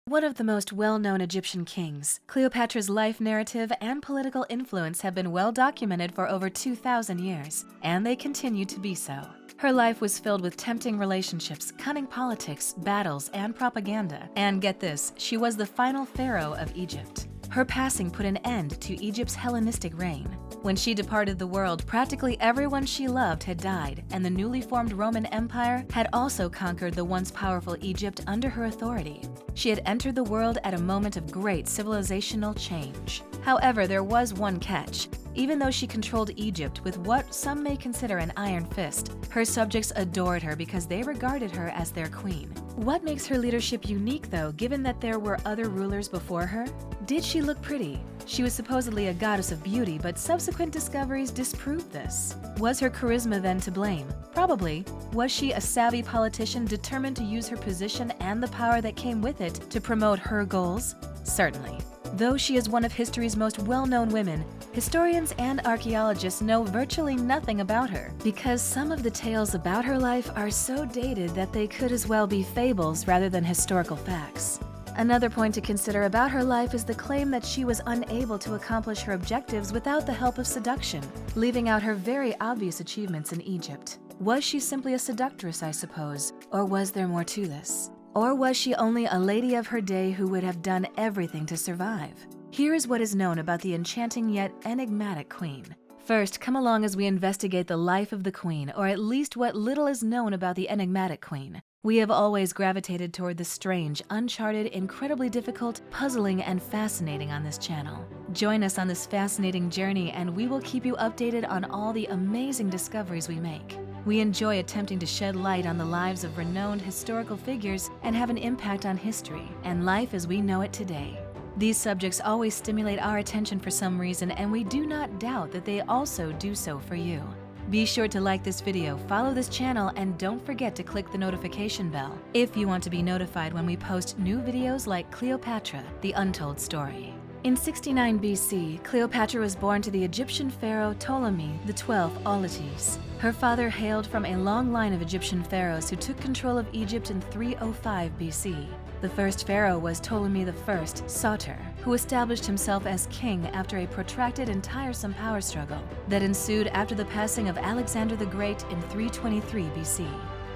One of the most well-known Egyptian kings, Cleopatra's life narrative and political influence have been well documented for over 2,000 years, and they continue to be so. Her life was filled with tempting relationships, cunning politics, battles, and propaganda. And get this, she was the final pharaoh of Egypt. Her passing put an end to Egypt's Hellenistic reign. When she departed the world, practically everyone she loved had died, and the newly formed Roman Empire had also conquered the once powerful Egypt under her authority. She had entered the world at a moment of great civilizational change. However, there was one catch. Even though she controlled Egypt with what some may consider an iron fist, her subjects adored her because they regarded her as their queen. What makes her leadership unique, though, given that there were other rulers before her? Did she look pretty? She was supposedly a goddess of beauty, but subsequent discoveries disproved this. Was her charisma then to blame? Probably. Was she a savvy politician determined to use her position and the power that came with it to promote her goals? Certainly. Though she is one of history's most well-known women, historians and archaeologists know virtually nothing about her because some of the tales about her life are so dated that they could as well be fables rather than historical facts. Another point to consider about her life is the claim that she was unable to accomplish her objectives without the help of seduction, leaving out her very obvious achievements in Egypt. Was she simply a seductress, I suppose, or was there more to this? Or was she only a lady of her day who would have done everything to survive? Here is what is known about the enchanting yet enigmatic queen. First, come along as we investigate the life of the queen, or at least what little is known about the enigmatic queen. We have always gravitated toward the strange, uncharted, incredibly difficult, puzzling, and fascinating on this channel. Join us on this fascinating journey and we will keep you updated on all the amazing discoveries we make. We enjoy attempting to shed light on the lives of renowned historical figures and have an impact on history and life as we know it today. These subjects always stimulate our attention for some reason, and we do not doubt that they also do so for you. Be sure to like this video, follow this channel, and don't forget to click the notification bell if you want to be notified when we post new videos like Cleopatra, the Untold story. In 69 BC, Cleopatra was born to the Egyptian pharaoh Ptolemy XII Auletes. Her father hailed from a long line of Egyptian pharaohs who took control of Egypt in 305 BC. The first pharaoh was Ptolemy I Soter, who established himself as king after a protracted and tiresome power struggle that ensued after the passing of Alexander the Great in 323 BC.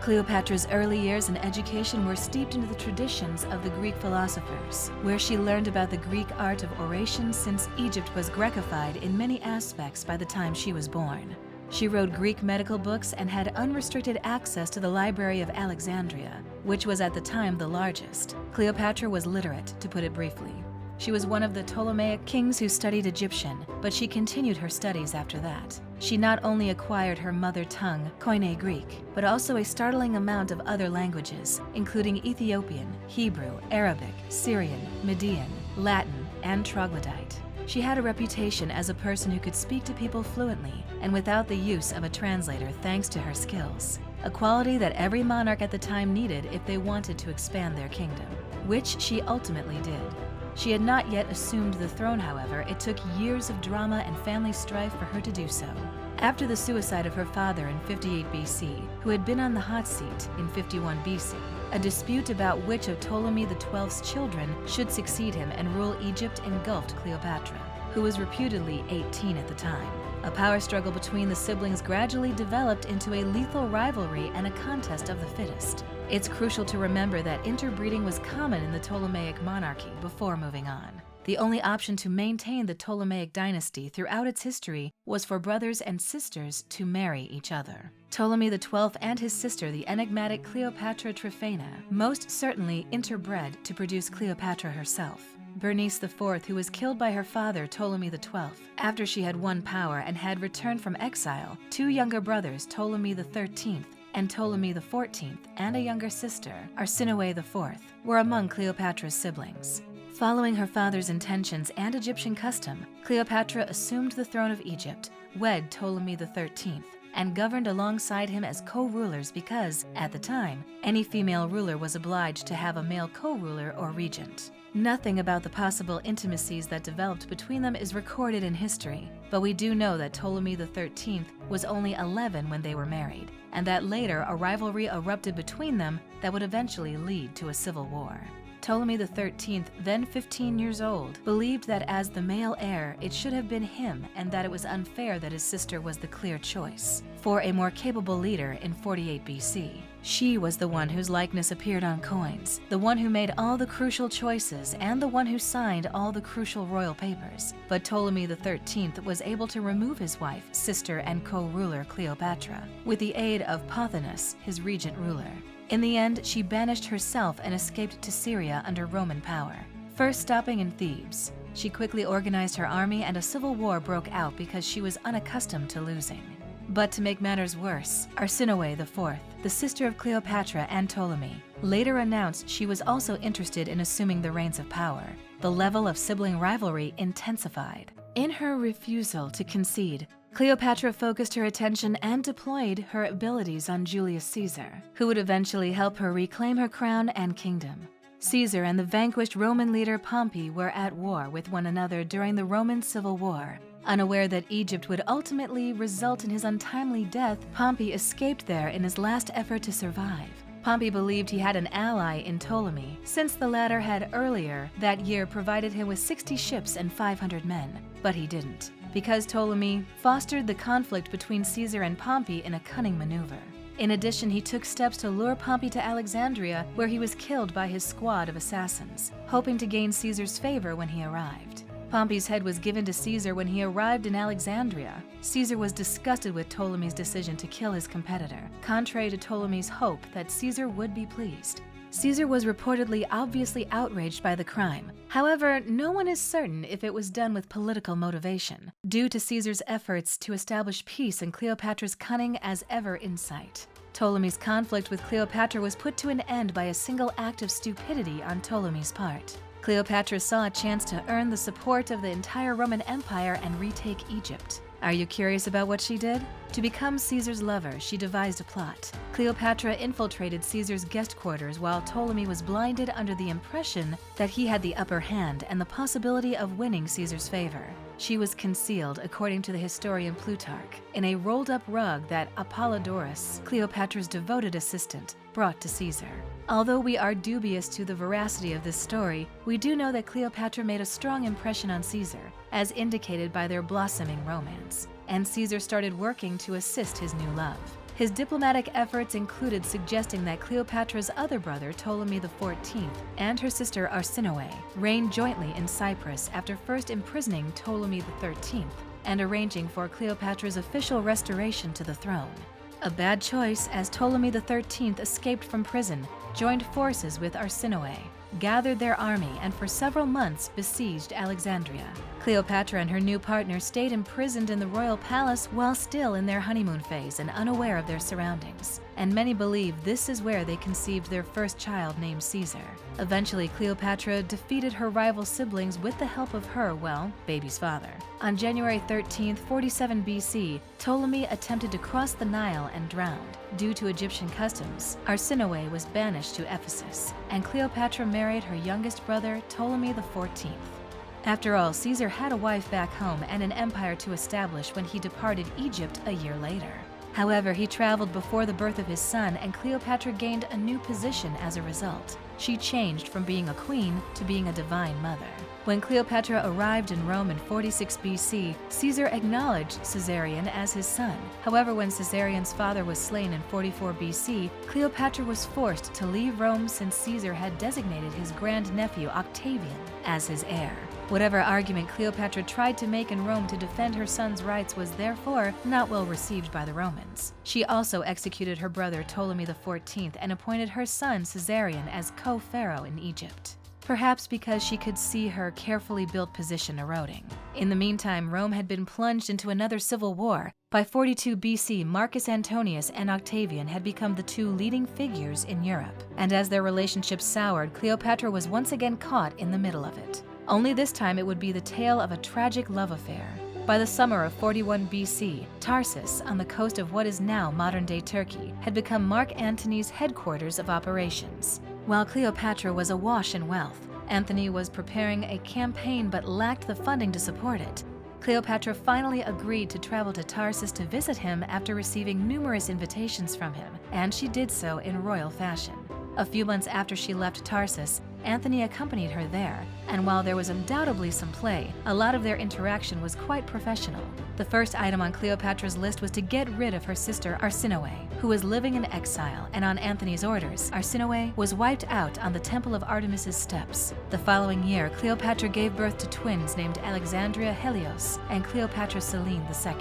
Cleopatra's early years and education were steeped into the traditions of the Greek philosophers, where she learned about the Greek art of oration since Egypt was Grekified in many aspects by the time she was born. She wrote Greek medical books and had unrestricted access to the Library of Alexandria, which was at the time the largest. Cleopatra was literate, to put it briefly. She was one of the Ptolemaic kings who studied Egyptian, but she continued her studies after that. She not only acquired her mother tongue, Koine Greek, but also a startling amount of other languages, including Ethiopian, Hebrew, Arabic, Syrian, Median, Latin, and Troglodyte. She had a reputation as a person who could speak to people fluently and without the use of a translator thanks to her skills, a quality that every monarch at the time needed if they wanted to expand their kingdom, which she ultimately did. She had not yet assumed the throne, however. It took years of drama and family strife for her to do so. After the suicide of her father in 58 BC, who had been on the hot seat in 51 BC, a dispute about which of Ptolemy XII's children should succeed him and rule Egypt engulfed Cleopatra, who was reputedly 18 at the time. A power struggle between the siblings gradually developed into a lethal rivalry and a contest of the fittest. It's crucial to remember that interbreeding was common in the Ptolemaic monarchy before moving on. The only option to maintain the Ptolemaic dynasty throughout its history was for brothers and sisters to marry each other. Ptolemy XII and his sister, the enigmatic Cleopatra Tryphena, most certainly interbred to produce Cleopatra herself. Bernice IV, who was killed by her father, Ptolemy XII, after she had won power and had returned from exile, two younger brothers, Ptolemy XIII and Ptolemy XIV, and a younger sister, Arsinoe IV, were among Cleopatra's siblings. Following her father's intentions and Egyptian custom, Cleopatra assumed the throne of Egypt, wed Ptolemy XIII, and governed alongside him as co-rulers because, at the time, any female ruler was obliged to have a male co-ruler or regent. Nothing about the possible intimacies that developed between them is recorded in history, but we do know that Ptolemy XIII was only 11 when they were married, and that later a rivalry erupted between them that would eventually lead to a civil war. Ptolemy XIII, then 15 years old, believed that as the male heir, it should have been him and that it was unfair that his sister was the clear choice for a more capable leader in 48 BC. She was the one whose likeness appeared on coins, the one who made all the crucial choices, and the one who signed all the crucial royal papers. But Ptolemy XIII was able to remove his wife, sister, and co-ruler Cleopatra, with the aid of Pothinus, his regent ruler. In the end, she banished herself and escaped to Syria under Roman power. First stopping in Thebes, she quickly organized her army and a civil war broke out because she was unaccustomed to losing. But to make matters worse, Arsinoe IV, the sister of Cleopatra and Ptolemy, later announced she was also interested in assuming the reins of power. The level of sibling rivalry intensified. In her refusal to concede, Cleopatra focused her attention and deployed her abilities on Julius Caesar, who would eventually help her reclaim her crown and kingdom. Caesar and the vanquished Roman leader Pompey were at war with one another during the Roman Civil War. Unaware that Egypt would ultimately result in his untimely death, Pompey escaped there in his last effort to survive. Pompey believed he had an ally in Ptolemy, since the latter had earlier that year provided him with 60 ships and 500 men, but he didn't, because Ptolemy fostered the conflict between Caesar and Pompey in a cunning maneuver. In addition, he took steps to lure Pompey to Alexandria, where he was killed by his squad of assassins, hoping to gain Caesar's favor when he arrived. Pompey's head was given to Caesar when he arrived in Alexandria. Caesar was disgusted with Ptolemy's decision to kill his competitor, contrary to Ptolemy's hope that Caesar would be pleased. Caesar was reportedly obviously outraged by the crime. However, no one is certain if it was done with political motivation, due to Caesar's efforts to establish peace and Cleopatra's cunning as ever insight. Ptolemy's conflict with Cleopatra was put to an end by a single act of stupidity on Ptolemy's part. Cleopatra saw a chance to earn the support of the entire Roman Empire and retake Egypt. Are you curious about what she did? To become Caesar's lover, she devised a plot. Cleopatra infiltrated Caesar's guest quarters while Ptolemy was blinded under the impression that he had the upper hand and the possibility of winning Caesar's favor. She was concealed, according to the historian Plutarch, in a rolled-up rug that Apollodorus, Cleopatra's devoted assistant, brought to Caesar. Although we are dubious to the veracity of this story, we do know that Cleopatra made a strong impression on Caesar, as indicated by their blossoming romance, and Caesar started working to assist his new love. His diplomatic efforts included suggesting that Cleopatra's other brother, Ptolemy XIV, and her sister Arsinoe reign jointly in Cyprus after first imprisoning Ptolemy XIII and arranging for Cleopatra's official restoration to the throne. A bad choice, as Ptolemy XIII escaped from prison, joined forces with Arsinoe, gathered their army, and for several months besieged Alexandria. Cleopatra and her new partner stayed imprisoned in the royal palace while still in their honeymoon phase and unaware of their surroundings. And many believe this is where they conceived their first child named Caesar. Eventually, Cleopatra defeated her rival siblings with the help of her, baby's father. On January 13, 47 BC, Ptolemy attempted to cross the Nile and drowned. Due to Egyptian customs, Arsinoe was banished to Ephesus, and Cleopatra married her youngest brother, Ptolemy XIV. After all, Caesar had a wife back home and an empire to establish when he departed Egypt a year later. However, he traveled before the birth of his son, and Cleopatra gained a new position as a result. She changed from being a queen to being a divine mother. When Cleopatra arrived in Rome in 46 BC, Caesar acknowledged Caesarion as his son. However, when Caesarion's father was slain in 44 BC, Cleopatra was forced to leave Rome since Caesar had designated his grandnephew Octavian as his heir. Whatever argument Cleopatra tried to make in Rome to defend her son's rights was therefore not well received by the Romans. She also executed her brother Ptolemy XIV and appointed her son Caesarion as co-pharaoh in Egypt, perhaps because she could see her carefully built position eroding. In the meantime, Rome had been plunged into another civil war. By 42 BC, Marcus Antonius and Octavian had become the two leading figures in Europe, and as their relationship soured, Cleopatra was once again caught in the middle of it. Only this time it would be the tale of a tragic love affair. By the summer of 41 BC, Tarsus, on the coast of what is now modern-day Turkey, had become Mark Antony's headquarters of operations. While Cleopatra was awash in wealth, Antony was preparing a campaign but lacked the funding to support it. Cleopatra finally agreed to travel to Tarsus to visit him after receiving numerous invitations from him, and she did so in royal fashion. A few months after she left Tarsus, Antony accompanied her there, and while there was undoubtedly some play, a lot of their interaction was quite professional. The first item on Cleopatra's list was to get rid of her sister Arsinoe, who was living in exile, and on Antony's orders, Arsinoe was wiped out on the Temple of Artemis's steps. The following year, Cleopatra gave birth to twins named Alexandria Helios and Cleopatra Selene II.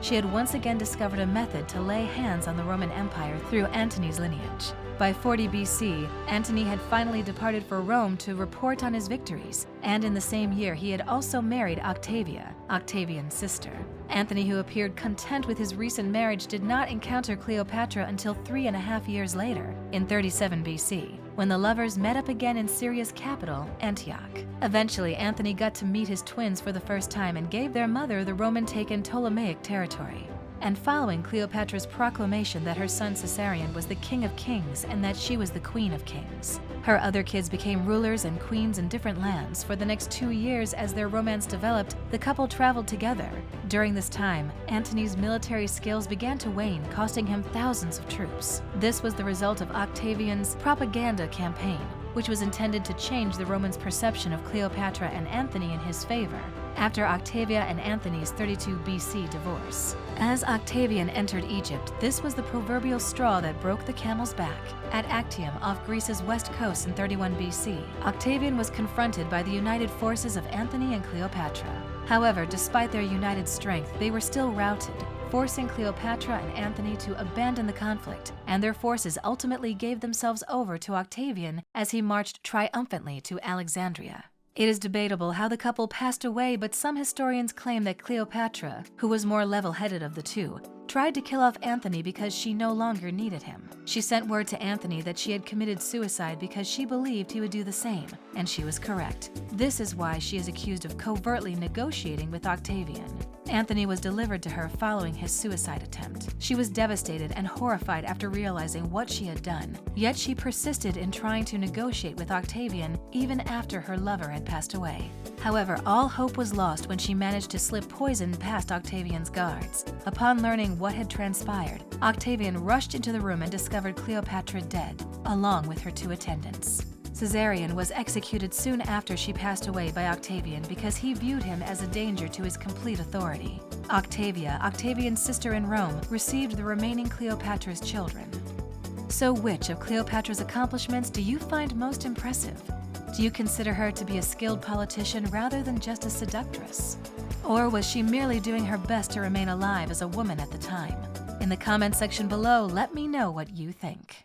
She had once again discovered a method to lay hands on the Roman Empire through Antony's lineage. By 40 BC, Antony had finally departed for Rome to report on his victories, and in the same year he had also married Octavia, Octavian's sister. Antony, who appeared content with his recent marriage, did not encounter Cleopatra until 3.5 years later, in 37 BC, when the lovers met up again in Syria's capital, Antioch. Eventually, Antony got to meet his twins for the first time and gave their mother the Roman-taken Ptolemaic territory. And following Cleopatra's proclamation that her son Caesarion was the king of kings and that she was the queen of kings, her other kids became rulers and queens in different lands. For the next 2 years, as their romance developed, the couple traveled together. During this time, Antony's military skills began to wane, costing him thousands of troops. This was the result of Octavian's propaganda campaign, which was intended to change the Romans' perception of Cleopatra and Antony in his favor, after Octavia and Antony's 32 BC divorce. As Octavian entered Egypt, this was the proverbial straw that broke the camel's back. At Actium, off Greece's west coast in 31 BC, Octavian was confronted by the united forces of Antony and Cleopatra. However, despite their united strength, they were still routed, forcing Cleopatra and Antony to abandon the conflict, and their forces ultimately gave themselves over to Octavian as he marched triumphantly to Alexandria. It is debatable how the couple passed away, but some historians claim that Cleopatra, who was more level-headed of the two, tried to kill off Antony because she no longer needed him. She sent word to Antony that she had committed suicide because she believed he would do the same, and she was correct. This is why she is accused of covertly negotiating with Octavian. Antony was delivered to her following his suicide attempt. She was devastated and horrified after realizing what she had done, yet she persisted in trying to negotiate with Octavian even after her lover had passed away. However, all hope was lost when she managed to slip poison past Octavian's guards. Upon learning what had transpired, Octavian rushed into the room and discovered Cleopatra dead, along with her 2 attendants. Caesarion was executed soon after she passed away by Octavian because he viewed him as a danger to his complete authority. Octavia, Octavian's sister in Rome, received the remaining Cleopatra's children. So which of Cleopatra's accomplishments do you find most impressive? Do you consider her to be a skilled politician rather than just a seductress? Or was she merely doing her best to remain alive as a woman at the time? In the comment section below, let me know what you think.